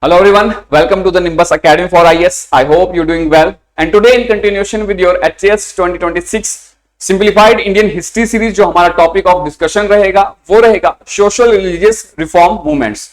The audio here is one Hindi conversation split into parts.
Hello everyone, welcome to the Nimbus Academy for IAS. I hope you're doing well. And today in continuation with your HAS 2026 Simplified Indian History Series, जो हमारा टॉपिक ऑफ डिस्कशन रहेगा वो रहेगा सोशल रिलीजियस रिफॉर्म मूवमेंट्स।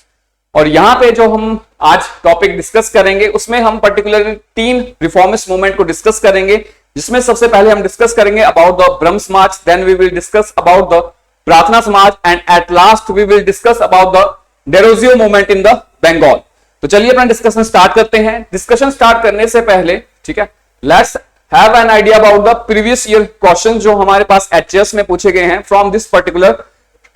और यहाँ पे जो हम आज टॉपिक डिस्कस करेंगे उसमें हम पर्टिकुलरली 3 रिफॉर्मिस्ट मूवमेंट को डिस्कस करेंगे, जिसमें सबसे पहले हम डिस्कस करेंगे about the Brahmo Samaj, then we will discuss about the Prarthana Samaj and at last we will discuss about the Derozio movement in the Bengal. तो चलिए अपना डिस्कशन स्टार्ट करते हैं। डिस्कशन स्टार्ट करने से पहले ठीक है, let's have an idea about the previous year question जो हमारे पास एचएस में पूछे गए हैं फ्रॉम दिस पर्टिकुलर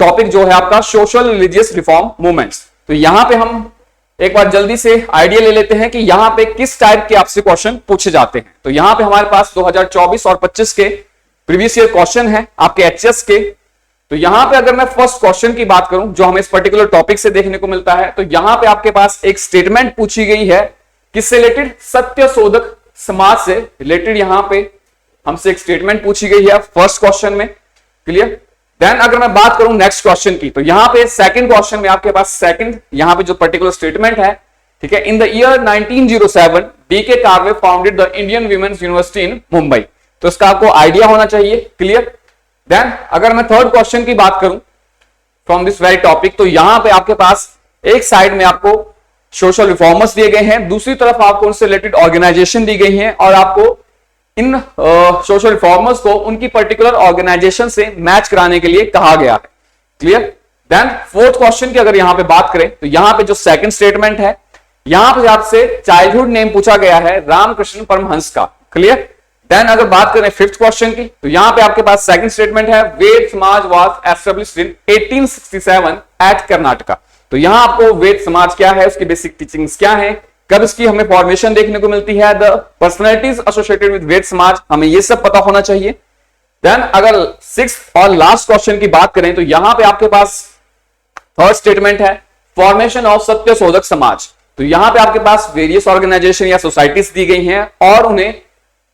टॉपिक जो है आपका सोशल रिलीजियस रिफॉर्म मूवमेंट्स। तो यहां पे हम एक बार जल्दी से आइडिया ले लेते हैं कि यहां पे किस टाइप के आपसे क्वेश्चन पूछे जाते हैं। तो यहां पे हमारे पास 2024 और 25 के प्रीवियस ईयर क्वेश्चन है आपके एचएस के। तो यहां पे अगर मैं फर्स्ट क्वेश्चन की बात करूं जो हमें इस पर्टिकुलर टॉपिक से देखने को मिलता है, तो यहां पे आपके पास एक स्टेटमेंट पूछी गई है किससे रिलेटेड, सत्य शोधक समाज से रिलेटेड। यहां पे हमसे एक स्टेटमेंट पूछी गई है फर्स्ट क्वेश्चन में, क्लियर। देन अगर मैं बात करूं नेक्स्ट क्वेश्चन की, तो यहां पे सेकंड क्वेश्चन में आपके पास सेकंड यहां पे जो पर्टिकुलर स्टेटमेंट है, ठीक है, in the year 1907 D K Karve founded the Indian women's university in Mumbai. तो इसका आपको आइडिया होना चाहिए, क्लियर। देन अगर मैं थर्ड क्वेश्चन की बात करूं फ्रॉम दिस वेरी टॉपिक, तो यहां पे आपके पास एक साइड में आपको सोशल रिफॉर्मर्स दिए गए हैं, दूसरी तरफ आपको उनसे रिलेटेड ऑर्गेनाइजेशन दी गई हैं और आपको इन सोशल रिफॉर्मर्स को उनकी पर्टिकुलर ऑर्गेनाइजेशन से मैच कराने के लिए कहा गया है, क्लियर। देन फोर्थ क्वेश्चन की अगर यहां पे बात करें, तो यहां पे जो सेकंड स्टेटमेंट है, यहां पे आपसे चाइल्डहुड नेम पूछा गया है रामकृष्ण परमहंस का, क्लियर। देन अगर बात करें फिफ्थ क्वेश्चन की, तो यहां पे आपके पास सेकंड स्टेटमेंट है Veda Samaj was established in 1867 at Karnataka. तो यहां आपको वेद समाज क्या है, उसकी बेसिक टीचिंग्स क्या है, कब इसकी हमें फॉर्मेशन देखने को मिलती है, द पर्सनैलिटीज एसोसिएटेड विद वेद समाज, हमें ये सब पता होना चाहिए। देन अगर सिक्स्थ और लास्ट क्वेश्चन की बात करें, तो यहां पे आपके पास थर्ड स्टेटमेंट है फॉर्मेशन ऑफ सत्य शोधक समाज। तो यहां पे आपके पास वेरियस ऑर्गेनाइजेशन या सोसाइटीज दी गई हैं और उन्हें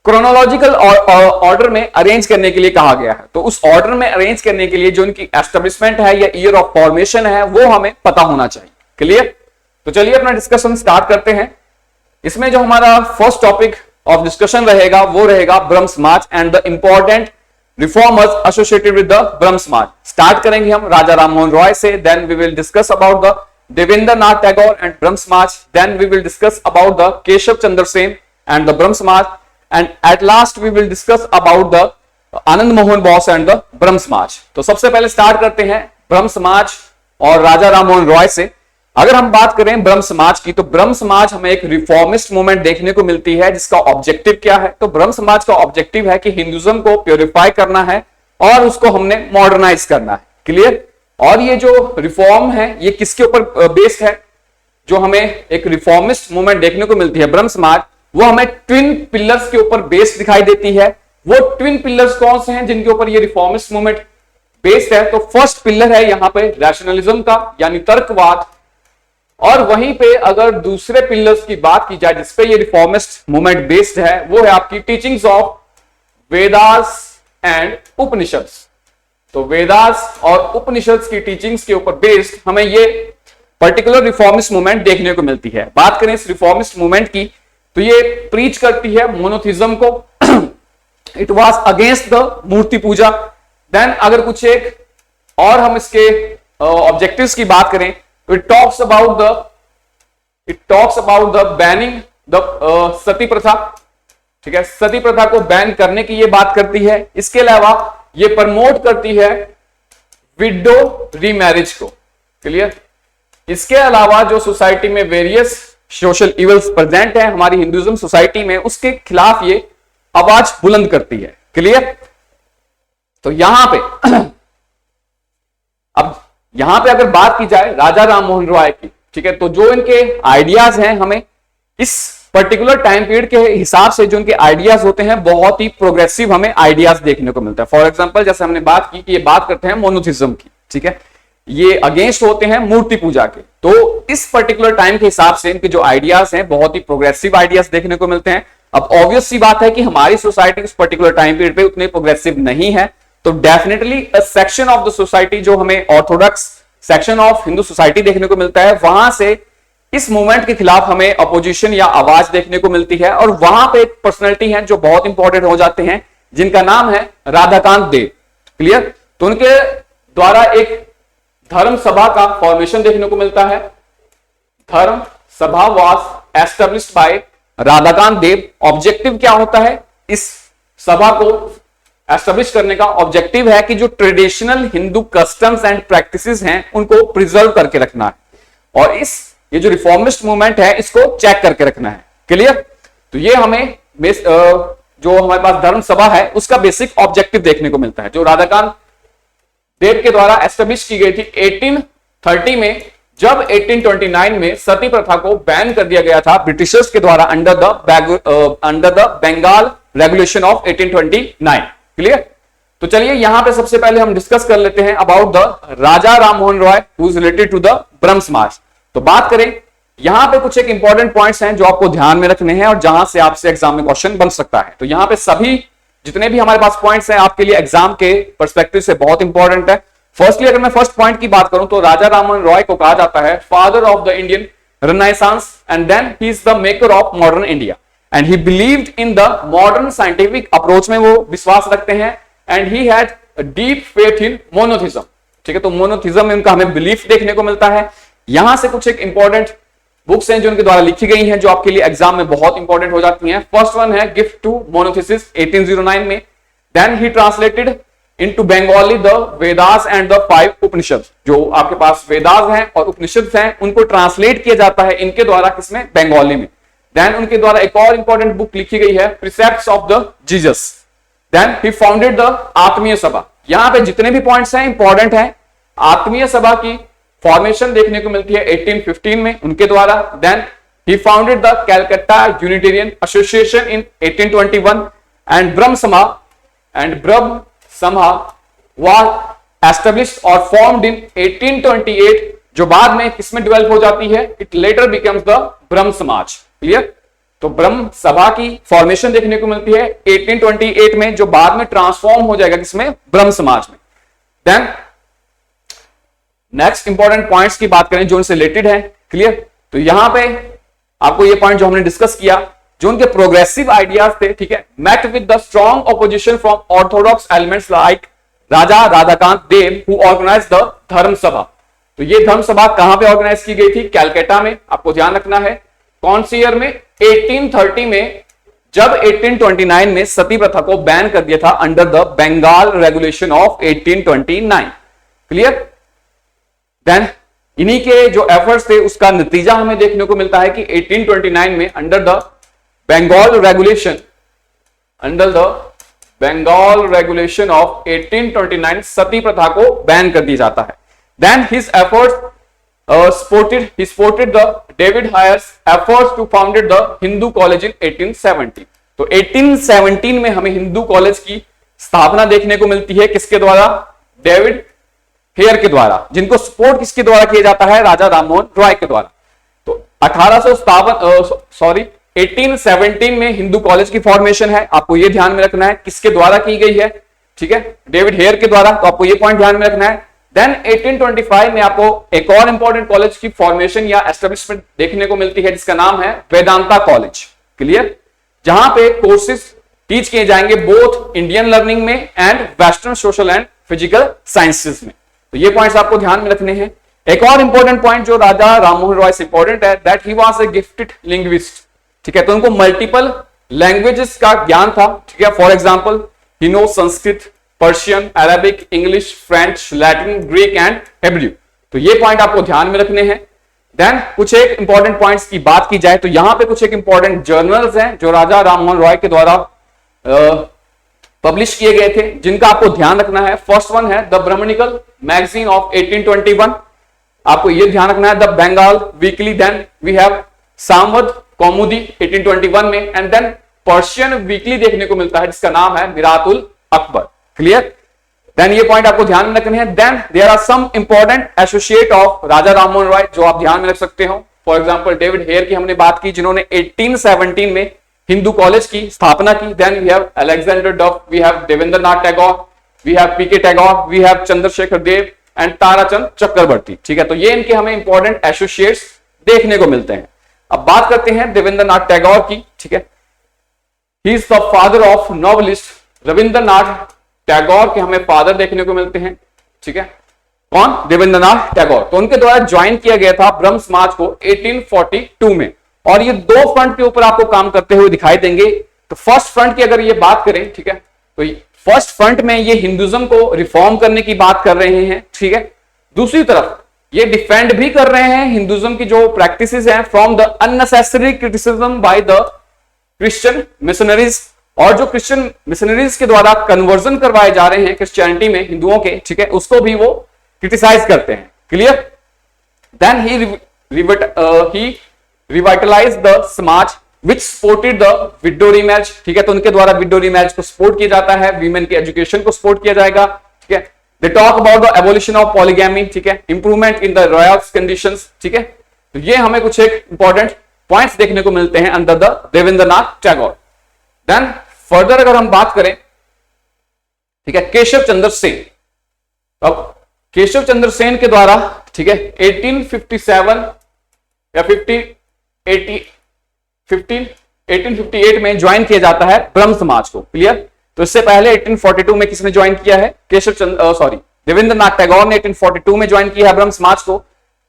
क्रोनोलॉजिकल ऑर्डर में अरेंज करने के लिए कहा गया है। तो उस ऑर्डर में अरेंज करने के लिए जो उनकी एस्टेब्लिशमेंट है या ईयर ऑफ फॉर्मेशन है वो हमें पता होना चाहिए, क्लियर। तो चलिए अपना डिस्कशन स्टार्ट करते हैं। इसमें जो हमारा फर्स्ट टॉपिक ऑफ डिस्कशन रहेगा वो रहेगा Brahmo Samaj and the important reformers associated with the Brahmo Samaj. Start करेंगे हम राजा राममोहन रॉय से, then we will discuss about the Devendra Nath Tagore and Brahmo Samaj, then we will discuss about the Keshav Chandra Sen and the Brahmo Samaj, and at last we will discuss about the Anand Mohan Bose and the Brahmo Samaj. तो सबसे पहले स्टार्ट करते हैं ब्रह्म समाज और राजा राममोहन रॉय से। अगर हम बात करें ब्रह्म समाज की, तो ब्रह्म समाज हमें एक रिफॉर्मिस्ट मूवमेंट देखने को मिलती है जिसका ऑब्जेक्टिव क्या है। तो ब्रह्म समाज का ऑब्जेक्टिव है कि हिंदुइज्म को प्योरीफाई करना है और उसको हमने मॉडर्नाइज करना है, क्लियर। और ये जो रिफॉर्म है ये किसके ऊपर बेस्ड है, जो हमें एक रिफॉर्मिस्ट मूवमेंट देखने को मिलती है ब्रह्म समाज, वो हमें ट्विन पिलर्स के ऊपर बेस्ड दिखाई देती है। वो ट्विन पिलर्स कौन से हैं जिनके ऊपर ये रिफॉर्मिस्ट मूवमेंट बेस्ड है? तो फर्स्ट पिलर है यहां पे रैशनलिज्म का यानी तर्कवाद, और वहीं पे अगर दूसरे पिलर्स की बात की जाए जिसपे ये रिफॉर्मिस्ट मूवमेंट बेस्ड है वो है आपकी teachings of Vedas and Upanishads. तो वेदास और उपनिषद्स की टीचिंग्स के ऊपर बेस्ड हमें ये पर्टिकुलर रिफॉर्मिस्ट मूवमेंट देखने को मिलती है। बात करें इस रिफॉर्मिस्ट मूवमेंट की, तो ये प्रीच करती है मोनोथिज्म को, it was against the murti puja. Then अगर कुछ एक और हम इसके ऑब्जेक्टिव्स की बात करें, तो it talks about the banning the sati pratha, ठीक है, सती प्रथा को बैन करने की ये बात करती है। इसके अलावा ये प्रमोट करती है विडो रीमैरिज को, क्लियर। इसके अलावा जो सोसाइटी में वेरियस सोशल इवल्स प्रेजेंट है हमारी हिंदुइज्म सोसाइटी में, उसके खिलाफ ये आवाज बुलंद करती है, क्लियर। तो यहां पे अब यहां पे अगर बात की जाए राजा राममोहन रॉय की, ठीक है, तो जो इनके आइडियाज हैं हमें इस पर्टिकुलर टाइम पीरियड के हिसाब से जो इनके आइडियाज होते हैं बहुत ही प्रोग्रेसिव हमें आइडियाज देखने को मिलता है। फॉर एग्जांपल जैसे हमने बात की कि ये बात करते हैं मोनोथिज्म की, ठीक है, ये अगेंस्ट होते हैं मूर्ति पूजा के। तो इस पर्टिकुलर टाइम के हिसाब से इनके जो आइडियाज हैं बहुत ही प्रोग्रेसिव आइडियाज देखने को मिलते हैं। अब ऑब्वियस सी बात है कि हमारी सोसाइटी इस पर्टिकुलर टाइम पीरियड पे उतने प्रोग्रेसिव नहीं है, तो definitely a section of the society जो हमें Orthodox section of Hindu society देखने को मिलता है, वहां से इस मूवमेंट के खिलाफ हमें अपोजिशन या आवाज देखने को मिलती है, और वहां पे एक पर्सनैलिटी है जो बहुत इंपॉर्टेंट हो जाते हैं, जिनका नाम है राधाकांत देव। क्लियर? तो उनके द्वारा एक धर्म सभा का फॉर्मेशन देखने को मिलता है। Dharma Sabha was established by Radhakant Dev. Objective क्या होता है इस सभा को एस्टेब्लिश करने का? ऑब्जेक्टिव है कि जो traditional Hindu customs and practices हैं उनको प्रिजर्व करके रखना है, और ये जो रिफॉर्मिस्ट मूवमेंट है इसको चेक करके रखना है। क्लियर? तो ये हमें जो हमारे पास धर्म सभा है उसका बेसिक ऑब्जेक्टिव देखने को मिलता है, जो राधाकांत देव के द्वारा एस्टेब्लिश की गई थी 1830 में, जब 1829 में सती प्रथा को बैन कर दिया गया था ब्रिटिशर्स के द्वारा under the Bengal regulation of 1829। Clear? तो चलिए यहां पे सबसे पहले हम डिस्कस कर लेते हैं about the Raja Rammohan Roy who is related to the Brahmo Samaj. तो बात करें, यहां पे कुछ एक इंपॉर्टेंट पॉइंट्स हैं जो आपको ध्यान में रखने हैं और जहां से आपसे एग्जाम में क्वेश्चन बन सकता है। तो यहां पे सभी जितने भी हमारे पास पॉइंट्स हैं आपके लिए एग्जाम के पर्सपेक्टिव से बहुत इंपॉर्टेंट है। फर्स्टली अगर मैं फर्स्ट पॉइंट की बात करूं तो राजा राममोहन रॉय को कहा जाता है father of the Indian renaissance, and then he is the maker of modern India, and he believed in the modern scientific approach में वो विश्वास रखते हैं, and he had deep faith in monotheism. ठीक है? तो मोनोथिज्म में उनका हमें बिलीफ देखने को मिलता है। यहां से कुछ एक इंपॉर्टेंट बुक्स हैं जो उनके द्वारा लिखी गई हैं जो आपके लिए एग्जाम में बहुत इंपॉर्टेंट हो जाती हैं। फर्स्ट वन है गिफ्ट टू मोनोथिसिस 1809 में। Then he translated into Bengali the Vedas and the 5 Upanishad. जो आपके पास वेदास हैं और उपनिषद हैं उनको ट्रांसलेट किया जाता है इनके द्वारा, किसमें? बंगाली में। देन उनके द्वारा एक और इंपॉर्टेंट बुक लिखी गई है precepts of the Jesus. Then he founded the Atmiya Sabha. यहां पे जितने भी पॉइंट्स हैं इंपॉर्टेंट हैं। आत्मीय सभा की फॉर्मेशन देखने को मिलती है 1815 में उनके द्वारा। Then he founded the Calcutta unitarian association in 1821, and Brahmo Sabha was established और फॉर्म्ड इन 1828, जो बाद में किसमें डेवलप हो जाती है? It later becomes the Brahmo समाज। क्लियर? तो ब्रह्म सभा की फॉर्मेशन देखने को मिलती है 1828 में, जो बाद में ट्रांसफॉर्म हो जाएगा किसमें? ब्रह्म समाज में। देन नेक्स्ट इंपॉर्टेंट पॉइंट्स की बात करें जो उनसे रिलेटेड है। क्लियर? तो यहां पे आपको ये पॉइंट जो हमने डिस्कस किया, जो उनके प्रोग्रेसिव आइडियाज थे, ठीक है, met with the strong opposition from orthodox elements like Raja Radhakant Dev who organise the Dharma Sabha. तो ये धर्म सभा कहां पे ऑर्गेनाइज की गई थी? कैलकाटा में। आपको ध्यान रखना है कौन सी ईयर में? 1830 में, जब 1829 में सती प्रथा को बैन कर दिया था under the Bengal regulation of 1829। Clear? Then इन्हीं के जो एफर्ट्स थे उसका नतीजा हमें देखने को मिलता है कि 1829 में under the Bengal regulation of 1829 sati प्रथा को बैन कर दिया जाता है। Then his efforts supported the David Hayer's efforts to founded the Hindu College in 1870। तो 1817 में हमें हिंदू कॉलेज की स्थापना देखने को मिलती है, किसके द्वारा? डेविड हेयर के द्वारा, जिनको सपोर्ट किसके द्वारा किया जाता है? राजा राममोहन रॉय के द्वारा। तो 1817 में हिंदू कॉलेज की फॉर्मेशन है, आपको यह ध्यान में रखना है किसके द्वारा की गई है। ठीक है? डेविड हेयर के द्वारा। तो आपको यह पॉइंट ध्यान में रखना है। देन 1825 में आपको एक और इंपॉर्टेंट कॉलेज की फॉर्मेशन या एस्टेब्लिशमेंट देखने को मिलती है जिसका नाम है वेदांता कॉलेज। क्लियर? जहां पे कोर्सेज टीच किए जाएंगे बोथ इंडियन लर्निंग में and western social and physical sciences में। तो ये पॉइंट्स आपको ध्यान में रखने हैं। एक और इंपॉर्टेंट पॉइंट जो राजा राममोहन रॉय से इंपॉर्टेंट है, that he was a gifted linguist. ठीक है? तो उनको मल्टीपल लैंग्वेजेस का ज्ञान था। ठीक है? For example he know Sanskrit, Persian, Arabic, English, French, Latin, Greek and Hebrew. तो ये पॉइंट आपको ध्यान में रखने हैं। देन कुछ एक इंपॉर्टेंट पॉइंट्स की बात की जाए तो यहां पे कुछ एक इंपॉर्टेंट जर्नल्स हैं जो राजा राममोहन रॉय के द्वारा पब्लिश किए गए थे, जिनका आपको ध्यान रखना है। फर्स्ट वन है द ब्राह्मणिकल मैगजीन ऑफ 1821। आपको यह ध्यान रखना है the Bengal weekly. Then we have Sambad Kaumudi 1821 में, एंड देन पर्शियन वीकली देखने को मिलता है जिसका नाम है मिरातुल अकबर। क्लियर? देन ये पॉइंट आपको ध्यान में रखने हैं। Then there are some important associate of Raja Rammohan Roy जो आप ध्यान में रख सकते हो। फॉर एग्जांपल डेविड हेयर की हमने बात की जिन्होंने 1817 में हिंदू कॉलेज की स्थापना की। Then we have Alexander Duff, we have Debendranath Tagore, we have P K Tagore, we have Chandrashekhar Dev and Tarachand Chakraborty. ठीक है? तो ये इनके हमें इंपॉर्टेंट एसोसिएट्स देखने को मिलते हैं। अब बात करते हैं देवेंद्रनाथ टैगोर की, ठीक है। ही is the father of novelist. Rabindranath Tagore के हमें फादर देखने को मिलते हैं, ठीक है। कौन? देवेंद्रनाथ टैगोर। तो उनके द्वारा ज्वाइन किया गया था ब्रह्म समाज को 1842 में, और ये दो फ्रंट के ऊपर आपको काम करते हुए दिखाई देंगे। तो फर्स्ट फ्रंट की अगर ये बात करें, ठीक है, तो फर्स्ट फ्रंट में ये हिंदुइज्म को रिफॉर्म करने की बात कर रहे हैं, ठीक है। दूसरी तरफ ये डिफेंड भी कर रहे हैं हिंदुइज्म की जो प्रैक्टिसेस हैं from the unnecessary criticism by the Christian missionaries, और जो क्रिश्चियन मिशनरीज के द्वारा कन्वर्जन करवाए जा रहे हैं क्रिश्चियनिटी में हिंदुओं के, ठीक है, उसको भी वो क्रिटिसाइज करते हैं। Clear? Then he revitalise the Samaj which supported the widow remarriage, ठीक है। तो उनके द्वारा विडो रीमैरिज को सपोर्ट किया जाता है, वीमेन की एजुकेशन को सपोर्ट किया जाएगा, ठीक है। They talk about the abolition of polygamy, ठीक है, improvement in the royal conditions, ठीक है। तो ये हमें कुछ एक इंपॉर्टेंट पॉइंट्स देखने को मिलते हैं under the Devendranath Tagore. Then further अगर हम बात करें, ठीक है, केशव चंद्र सेन। अब केशव चंद्र सेन के द्वारा, ठीक है, 1857 या 1858 में ज्वाइन किया जाता है ब्रह्म समाज को। क्लियर? तो इससे पहले 1842 में किसने ज्वाइन किया है? देवेंद्रनाथ टैगोर ने 1842 में ज्वाइन किया है ब्रह्म समाज को।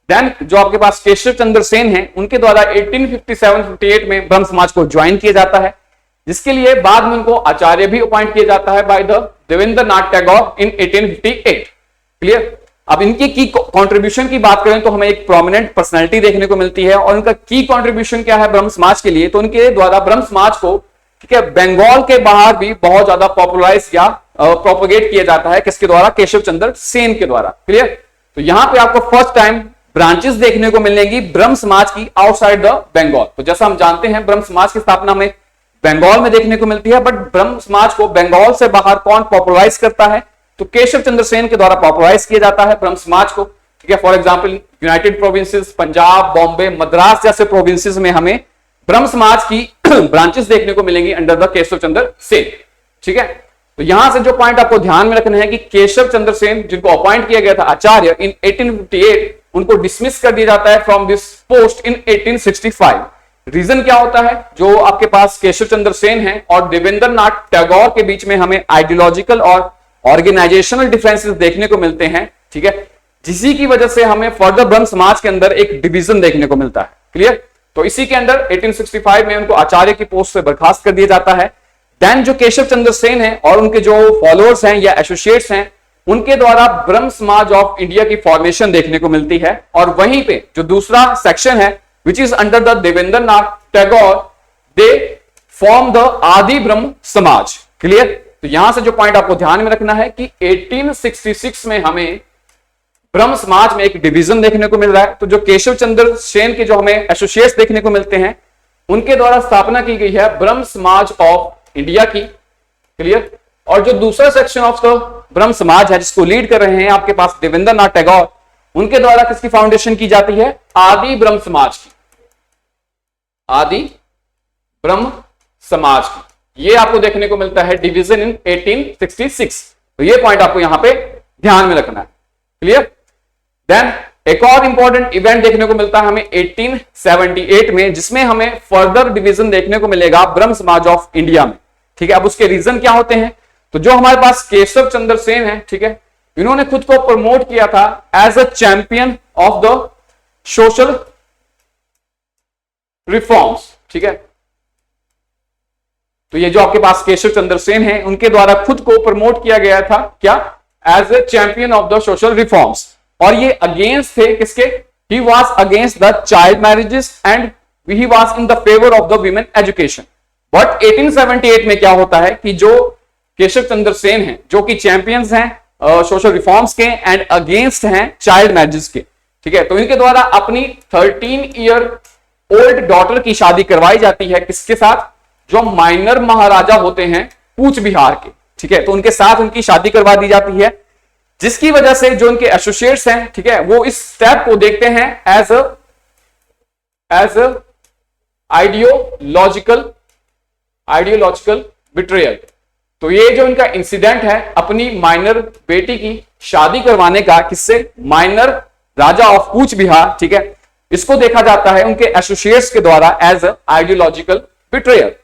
देन जो आपके पास केशव चंद्र सेन है, उनके द्वारा 1857-58 में ब्रह्म समाज को ज्वाइन किया जाता है, जिसके लिए बाद में उनको आचार्य भी अपॉइंट किया जाता है by the Devendranath Tagore in 1858। Clear? अब इनकी की कंट्रीब्यूशन की बात करें तो हमें एक प्रोमिनेंट पर्सनैलिटी देखने को मिलती है, और उनका की कंट्रीब्यूशन क्या है ब्रह्म समाज के लिए? तो उनके द्वारा ब्रह्म समाज को, ठीक है, बंगाल के बाहर भी बहुत ज्यादा पॉपुलराइज या प्रोपोगेट किया जाता है। किसके द्वारा? केशव चंद्र सेन के द्वारा। क्लियर? तो यहां पे आपको फर्स्ट टाइम ब्रांचेस देखने को मिलेंगी ब्रह्म समाज की आउटसाइड द बंगाल। तो जैसा हम जानते हैं ब्रह्म समाज की स्थापना में बंगाल में देखने को मिलती है, बट ब्रह्म समाज को बंगाल से बाहर कौन पॉपुलराइज करता है? तो केशव चंद्र सेन के द्वारा पॉपुलराइज किया जाता है ब्रह्म समाज को, ठीक है। For example United provinces, Punjab, Bombay, Madras जैसे प्रोविंसेस में हमें ब्रह्म समाज की ब्रांचेस देखने को मिलेंगी अंडर द केशव चंद्र सेन, ठीक है। तो यहां से जो पॉइंट आपको ध्यान में रखना है कि केशव चंद्र सेन, जिनको अपॉइंट किया गया था आचार्य इन 1858, उनको डिसमिस कर दिया जाता है from this post in 1865। Reason क्या होता है? जो आपके पास केशव चंद्र सेन है और देवेंद्रनाथ टैगोर के बीच में हमें आइडियोलॉजिकल और ऑर्गेनाइजेशनल डिफरेंसेस देखने को मिलते हैं, ठीक है, जिसी की वजह से हमें फर्दर ब्रह्म समाज के अंदर एक डिवीजन देखने को मिलता है। क्लियर? तो इसी के अंदर 1865 में उनको आचार्य की पोस्ट से बर्खास्त कर दिया जाता है। देन जो केशव चंद्र सेन है और उनके जो फॉलोअर्स हैं या एसोसिएट्स हैं, उनके द्वारा ब्रह्म समाज ऑफ इंडिया की फॉर्मेशन देखने को मिलती है, और वहीं पे जो दूसरा सेक्शन है which is under the Devendranath Tagore, they form the Adi Brahmo समाज। क्लियर? तो यहां से जो पॉइंट आपको ध्यान में रखना है कि 1866 में हमें ब्रह्म समाज में एक डिवीजन देखने को मिल रहा है। तो जो केशव चंद्र सेन के जो हमें एसोसिएट्स देखने को मिलते हैं, उनके द्वारा स्थापना की गई है ब्रह्म समाज ऑफ इंडिया की। क्लियर? और जो दूसरा सेक्शन ऑफ द ब्रह्म समाज है जिसको लीड कर रहे हैं आपके पास देवेंद्रनाथ टैगोर, उनके द्वारा किसकी फाउंडेशन की जाती है? आदि ब्रह्म समाज की, आदि ब्रह्म समाज की। ये आपको देखने को मिलता है डिवीजन इन 1866। तो ये पॉइंट आपको यहां पे ध्यान में रखना है। क्लियर? देन एक और इंपॉर्टेंट इवेंट देखने को मिलता है हमें 1878 में, जिसमें हमें फर्दर डिवीजन देखने को मिलेगा ब्रह्म समाज ऑफ इंडिया में, ठीक है। अब उसके रीजन क्या होते हैं? तो जो हमारे पास केशव चंद्र सेन है, ठीक है, इन्होंने खुद को प्रमोट किया था as a champion of the social reforms, ठीक है। तो ये जो आपके पास केशव चंद्र सेन है, उनके द्वारा खुद को प्रमोट किया गया था क्या? As a champion of the social reforms. और ये अगेंस्ट थे किसके? He was against the child marriages and he was in the favour of the women education. But 1878 में क्या होता है कि जो केशव चंद्र सेन है, जो कि चैंपियंस हैं सोशल रिफॉर्म्स के एंड अगेंस्ट हैं चाइल्ड मैरिजेस के, ठीक है, तो इनके द्वारा अपनी 13 ईयर ओल्ड डॉटर की शादी करवाई जाती है। किसके साथ? जो माइनर महाराजा होते हैं कूच बिहार के, ठीक है, तो उनके साथ उनकी शादी करवा दी जाती है, जिसकी वजह से जो उनके एसोसिएट्स हैं, ठीक है, वो इस स्टेप को देखते हैं एज आइडियोलॉजिकल बिट्रेयल। तो ये जो इनका इंसिडेंट है अपनी माइनर बेटी की शादी करवाने का, किससे? Minor Raja of Cooch Behar, ठीक है, इसको देखा जाता है उनके एसोसिएट्स के द्वारा एज आइडियोलॉजिकल बिट्रेयर,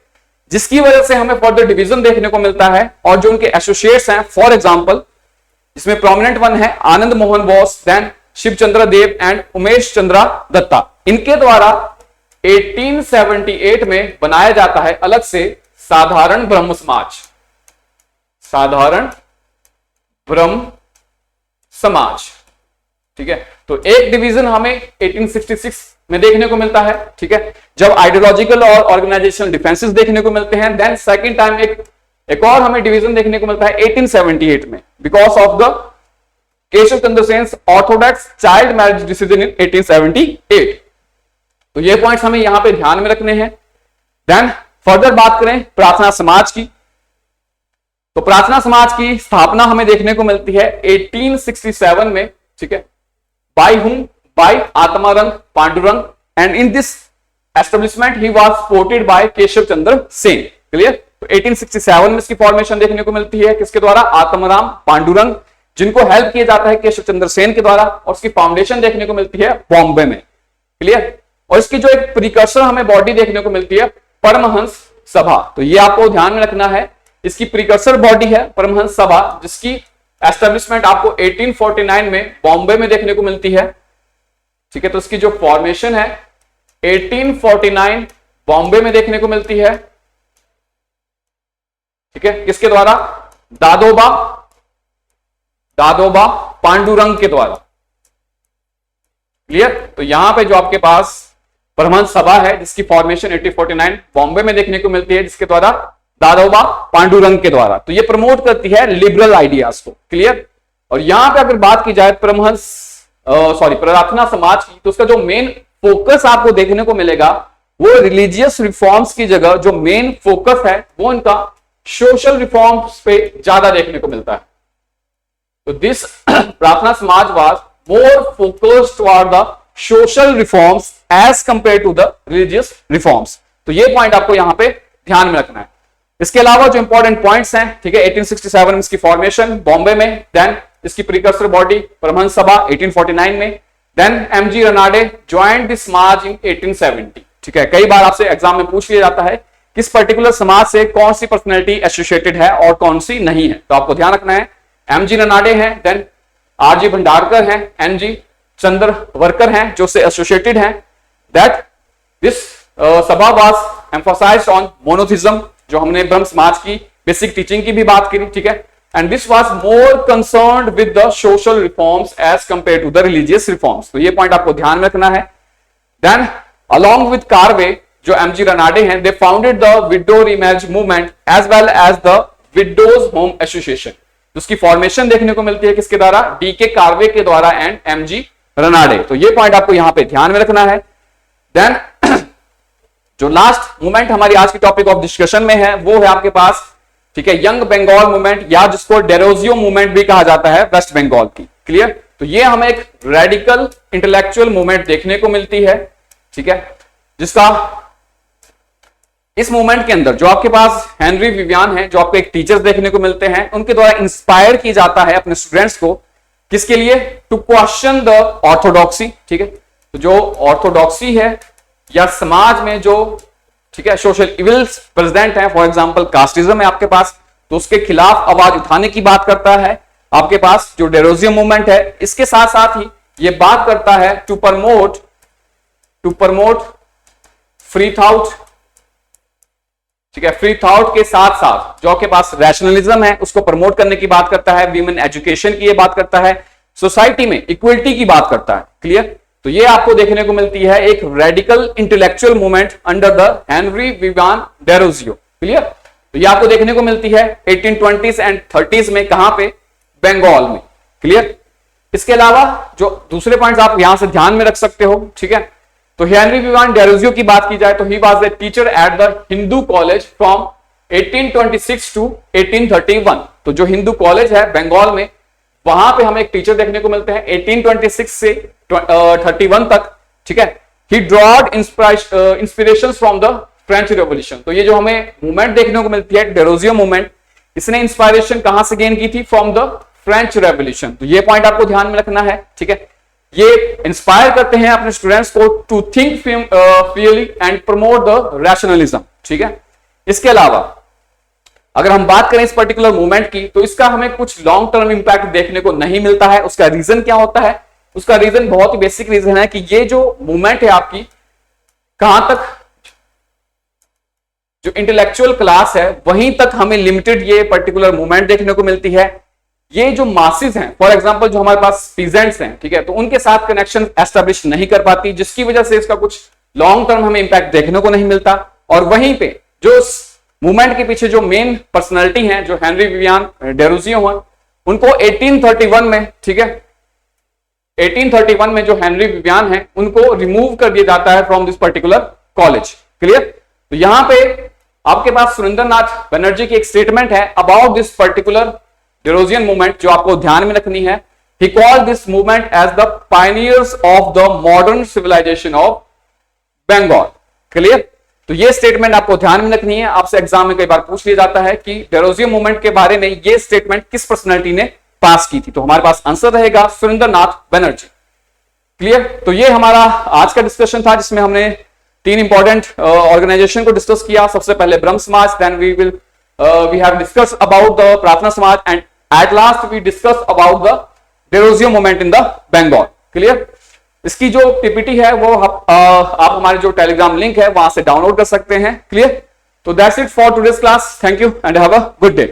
जिसकी वजह से हमें फर्दर डिवीजन देखने को मिलता है। और जो उनके एसोसिएट्स हैं, फॉर एग्जांपल इसमें प्रोमिनेंट वन है आनंद मोहन बोस, देन शिव चंद्र देव एंड उमेश चंद्रा दत्ता। इनके द्वारा 1878 में बनाया जाता है अलग से साधारण ब्रह्म समाज, साधारण ब्रह्म समाज। ठीक है, तो एक डिवीजन हमें 1866 में देखने को मिलता है। ठीक है, जब आइडियोलॉजिकल और ऑर्गेनाइजेशनल डिफरेंसेस देखने को मिलते हैं। देन सेकंड टाइम एक और हमें डिवीजन देखने को मिलता है 1878 में, because of the Keshav Chandra Sen Orthodox child marriage decision in 1878। तो ये पॉइंट्स हमें यहां पे ध्यान में रखने हैं। देन फर्दर बात करें प्रार्थना समाज की, तो प्रार्थना समाज की स्थापना हमें देखने को मिलती है 1867 में। ठीक है, by whom, by Atmaram Pandurang, and in this establishment he was supported by Keshav Chandra Sen. Clear, तो 1867 में इसकी फॉर्मेशन देखने को मिलती है किसके द्वारा? आत्माराम पांडुरंग, जिनको हेल्प किया जाता है केशव चंद्र सेन के द्वारा, और उसकी फाउंडेशन देखने को मिलती है बॉम्बे में। क्लियर, और इसकी जो एक प्रिकर्सर हमें बॉडी देखने को मिलती है परमहंस सभा, तो ये आपको ध्यान में रखना है। इसकी प्रिकर्सर बॉडी है परमहंस सभा, जिसकी एस्टेब्लिशमेंट आपको 1849 में बॉम्बे में देखने को मिलती है। ठीक है, तो इसकी जो फॉर्मेशन है 1849 बॉम्बे में देखने को मिलती है। ठीक है, किसके द्वारा? दादोबा पांडुरंग के द्वारा। क्लियर, तो यहां पे जो आपके पास परमहंस सभा है जिसकी फॉर्मेशन 1849 बॉम्बे में देखने को मिलती है, जिसके द्वारा? दादोबा पांडुरंग के द्वारा। तो ये प्रमोट करती है लिबरल आइडियाज को। क्लियर, और यहां पे अगर बात की जाए प्रार्थना समाज की, तो उसका जो मेन फोकस आपको देखने को मिलेगा वो रिलीजियस रिफॉर्म्स की जगह जो मेन फोकस है वो इनका सोशल रिफॉर्म्स पे ज्यादा देखने को मिलता है। तो this Prarthana Samaj was more focused toward the social reforms as compare to the religious reforms. तो ये पॉइंट आपको यहां पे ध्यान में रखना है। इसके अलावा जो इंपॉर्टेंट पॉइंट्स हैं, ठीक है, 1867 में इसकी फॉर्मेशन बॉम्बे में, देन इसकी प्रिकर्सर बॉडी परमहंस सभा 1849 में, then MG Ranade joined this Samaj in 1870। ठीक है, कई बार आपसे एग्जाम में पूछ लिया जाता है किस पर्टिकुलर समाज से कौन सी पर्सनैलिटी एसोसिएटेड है और कौन सी नहीं है, तो आपको ध्यान रखना है एमजी रनाडे हैं, देन आरजी भंडारकर हैं, एनजी चंद्रवरकर हैं जो से एसोसिएटेड हैं। दैट दिस सभा वाज एम्फसाइज्ड ऑन मोनोथिज्म, जो हमने ब्रह्म समाज की बेसिक टीचिंग की भी बात करी। ठीक है, and this was more concerned with the social reforms as compare to the religious reforms. तो ये पॉइंट आपको ध्यान में रखना है। देन अलोंग विद कार्वे जो एमजी रनाडे हैं, they founded the widow remarriage movement as well as the widows home association. उसकी फॉर्मेशन देखने को मिलती है किसके द्वारा? डीके कार्वे के द्वारा एंड एमजी रनाडे। तो ये पॉइंट आपको यहां पे ध्यान में रखना है। देन जो लास्ट मूवमेंट हमारी आज की टॉपिक ऑफ डिस्कशन में है वो है आपके पास, ठीक है, यंग बंगाल मूवमेंट, या जिसको डेरोजियो मूवमेंट भी कहा जाता है वेस्ट बंगाल की। क्लियर, तो ये हमें एक रेडिकल इंटेलेक्चुअल मूवमेंट देखने को मिलती है। ठीक है, जिसका इस मूवमेंट के अंदर जो आपके पास हेनरी विवियन है, जो आपको एक टीचर्स देखने को मिलते हैं, उनके द्वारा इंस्पायर की जाता है अपने स्टूडेंट्स को, किसके लिए? To question the orthodoxy. ठीक है, तो जो ऑर्थोडॉक्सी है या समाज में जो, ठीक है, सोशल इविल्स प्रेजेंट है, फॉर एग्जांपल कास्टिज्म है आपके पास, तो उसके खिलाफ आवाज उठाने की बात करता है आपके पास जो डेरोजियो मूवमेंट है। इसके साथ साथ ही ये बात करता है टू प्रमोट फ्री थॉट। ठीक है, फ्री थॉट के साथ साथ जो आपके पास रैशनलिज्म है उसको प्रमोट करने की बात करता है, वीमेन एजुकेशन की ये बात करता है, सोसाइटी में इक्वलिटी की बात करता है। क्लियर, तो ये आपको देखने को मिलती है एक radical intellectual movement under the Henry Vivian Derozio. Clear, तो ये आपको देखने को मिलती है 1820s एंड 30s में, कहां पे? बंगाल में। क्लियर, इसके अलावा जो दूसरे पॉइंट्स आप यहां से ध्यान में रख सकते हो। ठीक है, तो हेनरी विवियन डेरोजियो की बात की जाए तो he was the teacher at the Hindu college from 1826 to 1831। तो जो हिंदू कॉलेज है बंगाल में, वहां पे हमें एक टीचर देखने को मिलते हैं 1826 से 31 तक। ठीक है, he drawed inspiration from the French revolution. तो ये जो हमें मूवमेंट देखने को मिलती है डेरोजियो मूवमेंट, इसने इंस्पायरेशन कहां से गेन की थी? From the French revolution. तो ये पॉइंट आपको ध्यान में रखना है। ठीक है, ये इंस्पायर करते हैं अपने स्टूडेंट्स को to think fairly and promote the rationalism. ठीक है, इसके अलावा अगर हम बात करें इस पर्टिकुलर मूवमेंट की, तो इसका हमें कुछ लॉन्ग टर्म इंपैक्ट देखने को नहीं मिलता है। उसका रीजन क्या होता है? उसका रीजन बहुत ही बेसिक रीजन है कि ये जो मूवमेंट है आपकी, कहां तक जो इंटेलेक्चुअल क्लास है वहीं तक हमें लिमिटेड ये पर्टिकुलर मूवमेंट देखने को मिलती है। ये जो मासेस हैं, फॉर एग्जांपल जो हमारे पास पीजेंट्स हैं, ठीक है, तो उनके साथ कनेक्शन एस्टेब्लिश नहीं कर पाती, जिसकी वजह से इसका कुछ लॉन्ग टर्म हमें इंपैक्ट देखने को नहीं मिलता। और वहीं पे जो मूवमेंट के पीछे जो मेन पर्सनैलिटी हैं, जो हेनरी विवियन डेरोजियो हैं, उनको 1831 में, ठीक है, 1831 में जो हेनरी विवियन है उनको रिमूव कर दिया जाता है from this particular college. Clear? तो यहां पे आपके पास सुरेंद्रनाथ बनर्जी की एक स्टेटमेंट है about this particular Derozian movement, जो आपको ध्यान में रखनी है। He called this movement as the pioneers of the modern civilisation of Bengal. Clear? तो ये स्टेटमेंट आपको ध्यान में रखनी है। आपसे एग्जाम में कई बार पूछ लिया जाता है कि डेरोजियन मूवमेंट के बारे में ये स्टेटमेंट किस पर्सनैलिटी ने पास की थी, तो हमारे पास आंसर रहेगा सुरेंद्रनाथ बनर्जी। क्लियर? तो ये हमारा आज का डिस्कशन था, जिसमें हमने 3 इंपॉर्टेंट ऑर्गेनाइजेशन को डिस्कस किया। सबसे पहले Brahmo Samaj, then we have discuss about the Prarthana Samaj, and at last we discuss about the Derozian movement in the Bengal. Clear? इसकी जो पीपीटी है वो आप हमारे जो टेलीग्राम लिंक है वहां से डाउनलोड कर सकते हैं। क्लियर? तो that's it for today's class. Thank you and have a good day.